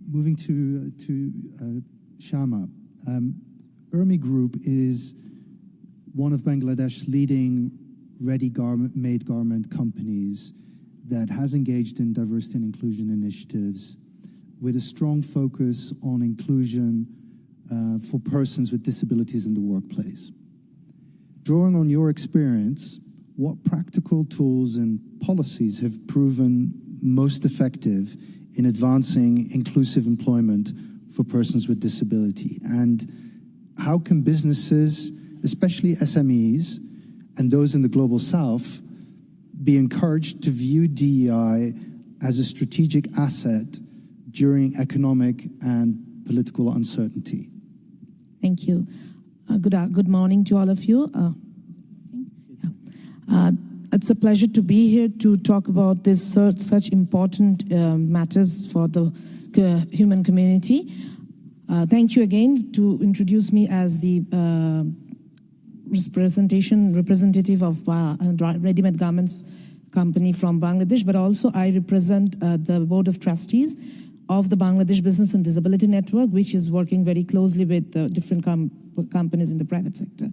Moving to Shama. Urmi Group is one of Bangladesh's leading ready-made garment companies that has engaged in diversity and inclusion initiatives with a strong focus on inclusion for persons with disabilities in the workplace. Drawing on your experience, what practical tools and policies have proven most effective in advancing inclusive employment for persons with disability? And how can businesses, especially SMEs and those in the Global South, be encouraged to view DEI as a strategic asset during economic and political uncertainty? Thank you. Good morning to all of you. It's a pleasure to be here to talk about this such important matters for the human community. Thank you again to introduce me as the representative of Ready-Made Garments Company from Bangladesh, but also I represent the Board of Trustees of the Bangladesh Business and Disability Network, which is working very closely with different companies in the private sector.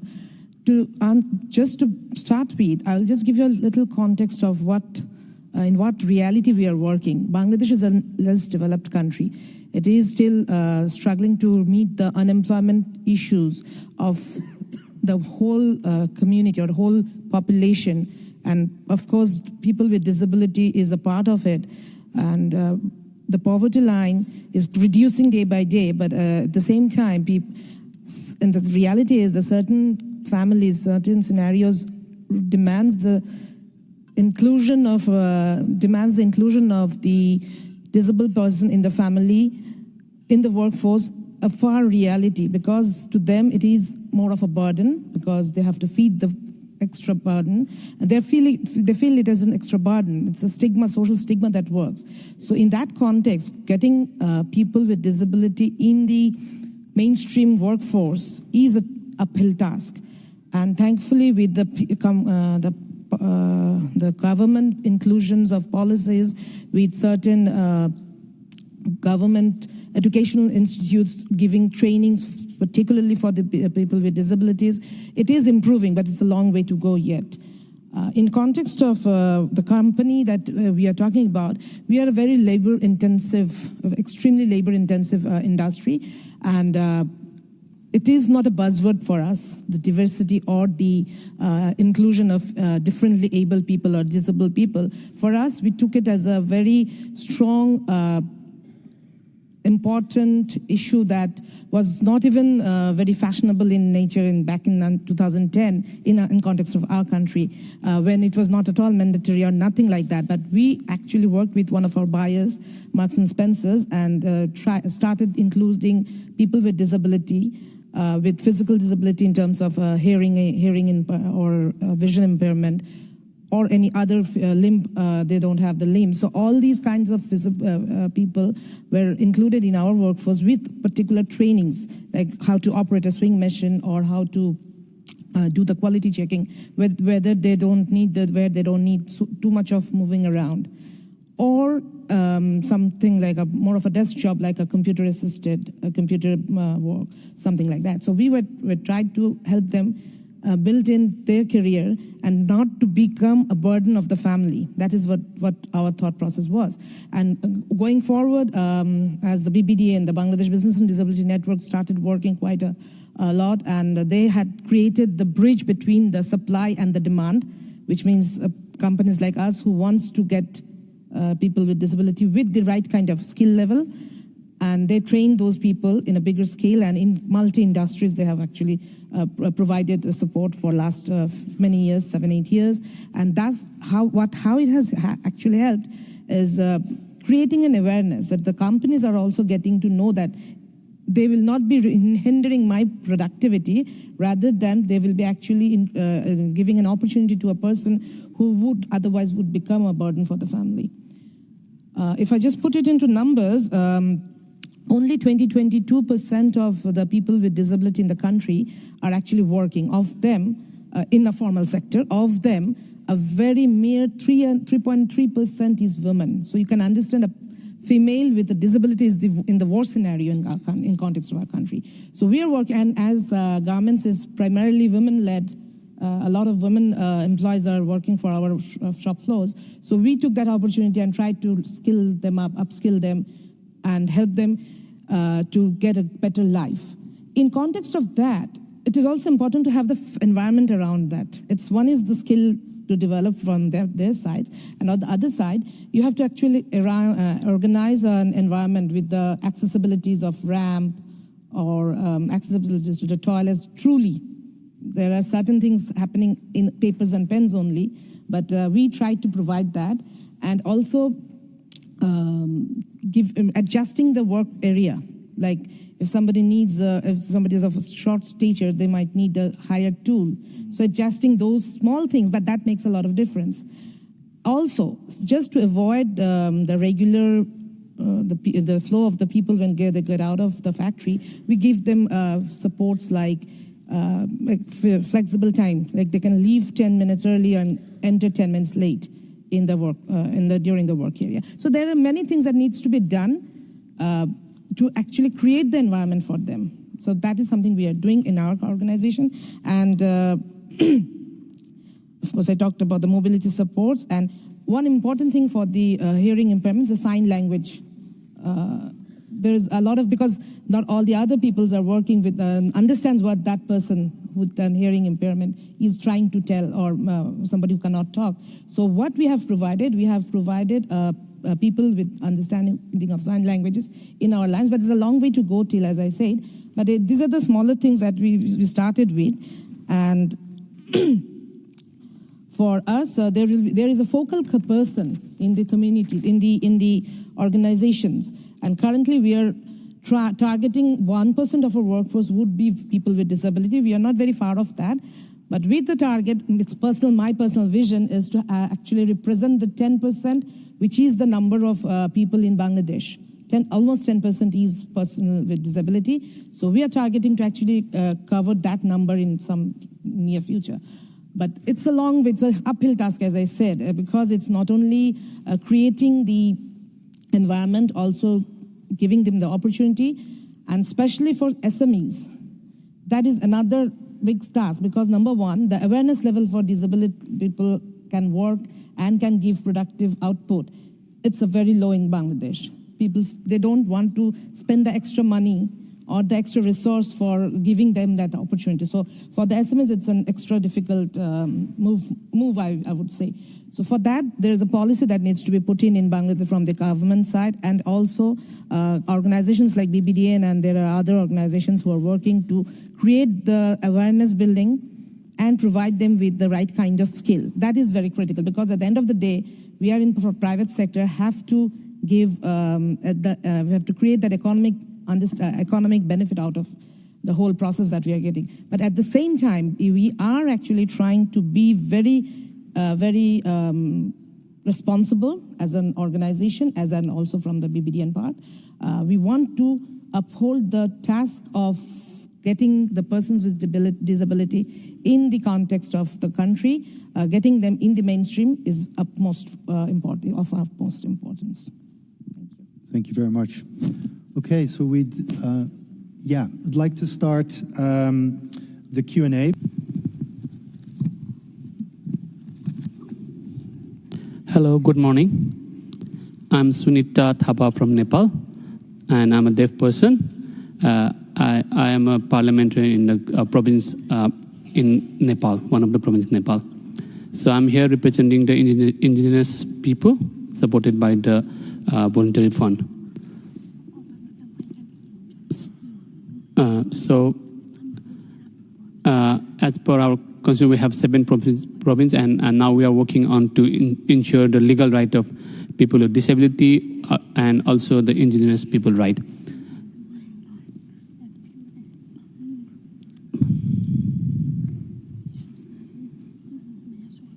Just to start with, I'll just give you a little context of in what reality we are working. Bangladesh is a less developed country. It is still struggling to meet the unemployment issues of the whole community or the whole population. And of course, people with disability is a part of it. And the poverty line is reducing day by day, but at the same time, and the reality is that certain families, certain scenarios demands the inclusion of the disabled person in the family, in the workforce, a far reality, because to them it is more of a burden because they have to feed the extra burden, and they feel it as an extra burden. It's a stigma, social stigma that works. So in that context, getting people with disability in the mainstream workforce is an uphill task. And thankfully, with the government inclusions of policies, with certain government educational institutes giving trainings, particularly for the people with disabilities, it is improving, but it's a long way to go yet. In context of the company that we are talking about, we are a very extremely labor-intensive industry, and it is not a buzzword for us, the diversity or the inclusion of differently abled people or disabled people. For us, we took it as a very strong important issue that was not even very fashionable in nature back in 2010 in context of our country, when it was not at all mandatory or nothing like that. But we actually worked with one of our buyers, Marks and Spencers, and started including people with disability, with physical disability in terms of hearing or vision impairment, or any other limb, they don't have the limb. So all these kinds of people were included in our workforce with particular trainings, like how to operate a swing machine or how to do the quality checking, whether they don't need too much of moving around, or something like more of a desk job, like a computer-assisted computer work, something like that. So we tried to help them build in their career and not to become a burden of the family. That is what our thought process was. And going forward, as the BBDA and the Bangladesh Business and Disability Network started working quite a lot, and they had created the bridge between the supply and the demand, which means companies like us who wants to get people with disability with the right kind of skill level, and they train those people in a bigger scale, and in multi-industries they have actually provided the support for last many years, 7-8 years. And that's how it has actually helped is creating an awareness that the companies are also getting to know that they will not be hindering my productivity, rather than they will be actually giving an opportunity to a person who would otherwise become a burden for the family. If I just put it into numbers, only 22% of the people with disability in the country are actually working. Of them, in the formal sector, of them, a very mere 3.3% is women. So you can understand a female with a disability is in the worst scenario in context of our country. So we are working, and as Garments is primarily women-led, a lot of women employees are working for our shop floors. So we took that opportunity and tried to skill them up, upskill them, and help them to get a better life. In context of that, it is also important to have the environment around that. One is the skill to develop from their sides, and on the other side, you have to actually organize an environment with the accessibilities of ramp or accessibilities to the toilets. Truly, there are certain things happening in papers and pens only, but we try to provide that, and also adjusting the work area. Like if somebody is of a short stature, they might need a higher tool. So adjusting those small things, but that makes a lot of difference. Also, just to avoid the regular the flow of the people when they get out of the factory, we give them supports like flexible time, like they can leave 10 minutes early and enter 10 minutes late in the work during the work area. So there are many things that needs to be done to actually create the environment for them. So that is something we are doing in our organization. And of course, I talked about the mobility supports. And one important thing for the hearing impairments is sign language. There's a lot of, because not all the other peoples are working with, understands what that person with an hearing impairment is trying to tell, or somebody who cannot talk. So what we have provided people with understanding of sign languages in our lines, but there's a long way to go till, as I said. But these are the smaller things that we started with. And for us, there is a focal person in the communities, in the organizations. And currently we are targeting 1% of our workforce would be people with disability. We are not very far off that. But with the target, my personal vision is to actually represent the 10%, which is the number of people in Bangladesh. Almost 10% is persons with disability. So we are targeting to actually cover that number in some near future. But it's it's an uphill task, as I said, because it's not only creating the environment, also giving them the opportunity, and especially for SMEs. That is another big task, because number one, the awareness level for disability people can work and can give productive output. It's a very low in Bangladesh. People, they don't want to spend the extra money or the extra resource for giving them that opportunity. So for the SMEs, it's an extra difficult move, I would say. So for that, there's a policy that needs to be put in Bangladesh from the government side, and also organizations like BBDN, and there are other organizations who are working to create the awareness building and provide them with the right kind of skill. That is very critical, because at the end of the day, we are in the private sector, have to give, we have to create that economic benefit out of the whole process that we are getting. But at the same time, we are actually trying to be very responsible as an organization, also from the BBDN part. We want to uphold the task of getting the persons with disability in the context of the country, getting them in the mainstream is of utmost importance. Thank you very much. Okay, so I'd like to start the Q&A. Hello, good morning. I'm Sunita Thapa from Nepal, and I'm a deaf person. I am a parliamentary in the province in Nepal, one of the provinces in Nepal. So I'm here representing the indigenous people supported by the voluntary fund. As per our constitution, we have 7 provinces, and now we are working on to ensure the legal right of people with disability and also the indigenous people right.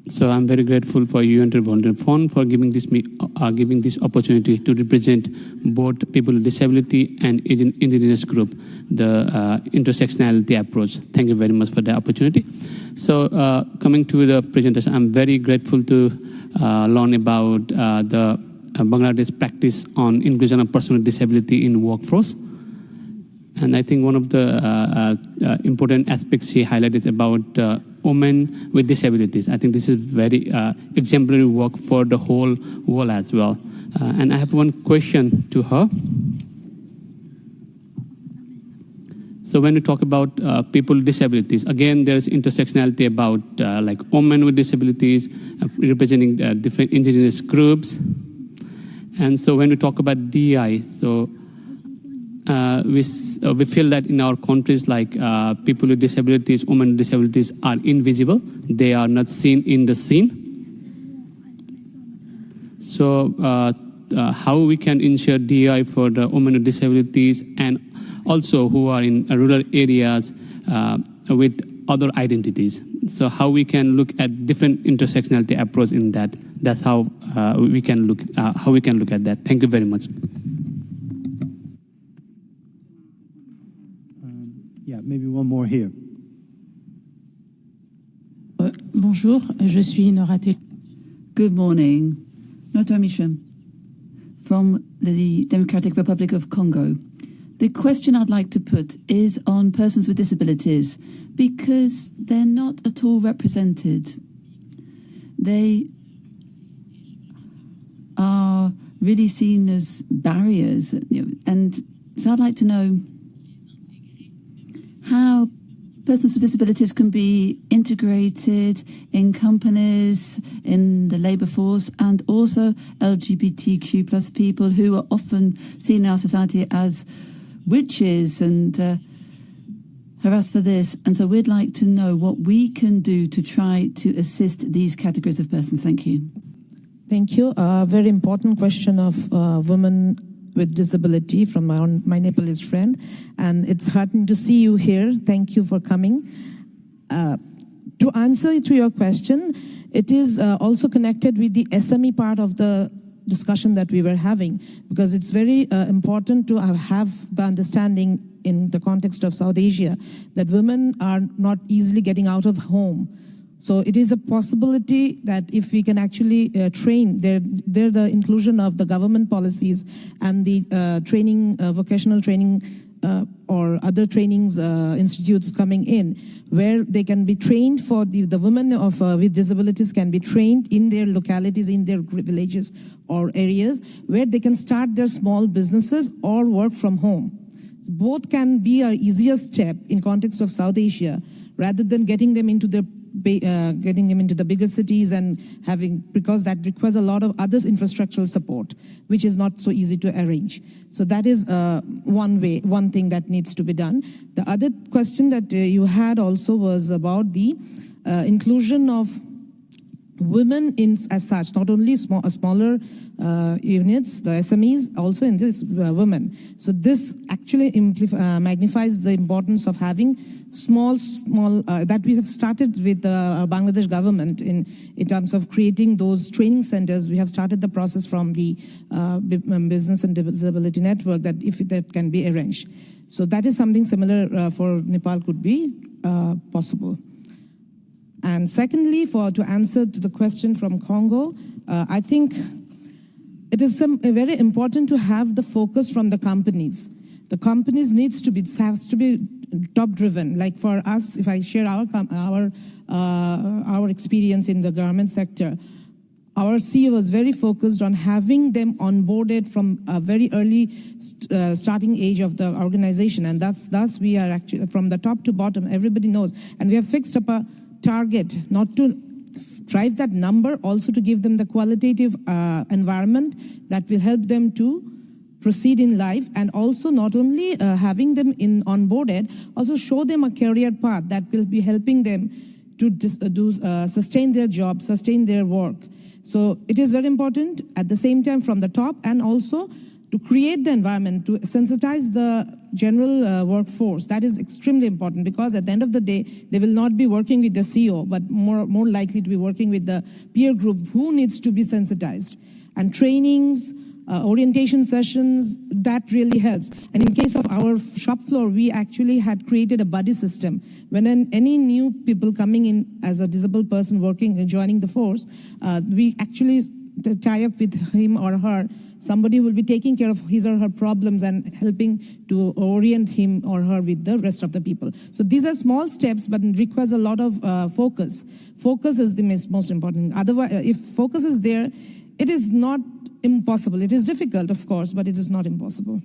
So I'm very grateful for UN Voluntary Fund for giving this opportunity to represent both people with disability and indigenous group, the intersectionality approach. Thank you very much for the opportunity. So coming to the presentation, I'm very grateful to learn about the Bangladesh practice on inclusion of person with disability in workforce. And I think one of the important aspects she highlighted about women with disabilities. I think this is very exemplary work for the whole world as well. And I have one question to her. So when we talk about people with disabilities, again, there's intersectionality about like women with disabilities, representing different indigenous groups. And so when we talk about DEI, so we feel that in our countries, like people with disabilities, women with disabilities are invisible. They are not seen in the scene. So how we can ensure DEI for the women with disabilities and also who are in rural areas with other identities. So how we can look at different intersectionality approach in that. That's how we can look at that. Thank you very much. Yeah, maybe one more here. Bonjour, je suis Nora Taylor. Good morning. Nota Misha from the Democratic Republic of Congo. The question I'd like to put is on persons with disabilities, because they're not at all represented. They are really seen as barriers, and so I'd like to know how persons with disabilities can be integrated in companies, in the labour force, and also LGBTQ plus people who are often seen in our society as witches and harassed for this. And so we'd like to know what we can do to try to assist these categories of persons. Thank you. Thank you. A very important question of women with disability from my Nepalese friend. And it's heartening to see you here. Thank you for coming. To answer to your question, it is also connected with the SME part of the discussion that we were having, because it's very important to have the understanding in the context of South Asia that women are not easily getting out of home. So it is a possibility that if we can actually train, the inclusion of the government policies and the training, vocational training or other trainings institutes coming in, where they can be trained for the women with disabilities can be trained in their localities, in their villages or areas, where they can start their small businesses or work from home. Both can be an easier step in context of South Asia, rather than getting them into the bigger cities and because that requires a lot of other infrastructural support, which is not so easy to arrange. So that is one thing that needs to be done. The other question that you had also was about the inclusion of women as such, not only smaller units, the SMEs, also in this women. So this actually magnifies the importance of having small that we have started with the Bangladesh government in terms of creating those training centers. We have started the process from the Business and Disability Network that can be arranged. So that is something similar for Nepal could be possible. And secondly, to answer to the question from Congo, I think it is very important to have the focus from the companies. The companies has to be top driven. Like for us, if I share our experience in the garment sector, our CEO was very focused on having them onboarded from a very early starting age of the organization, and thus we are actually from the top to bottom. Everybody knows, and we have fixed up a target not to drive that number, also to give them the qualitative environment that will help them to proceed in life, and also not only having them onboarded, also show them a career path that will be helping them to sustain their job, sustain their work. So it is very important at the same time from the top, and also to create the environment, to sensitize the general workforce. That is extremely important, because at the end of the day, they will not be working with the CEO, but more likely to be working with the peer group who needs to be sensitized. And trainings, orientation sessions, that really helps. And in case of our shop floor, we actually had created a buddy system. When any new people coming in as a disabled person working and joining the force, we actually tie up with him or her somebody who will be taking care of his or her problems and helping to orient him or her with the rest of the people. So these are small steps, but it requires a lot of focus. Focus is the most important thing. Otherwise, if focus is there, it is not impossible. It is difficult, of course, but it is not impossible.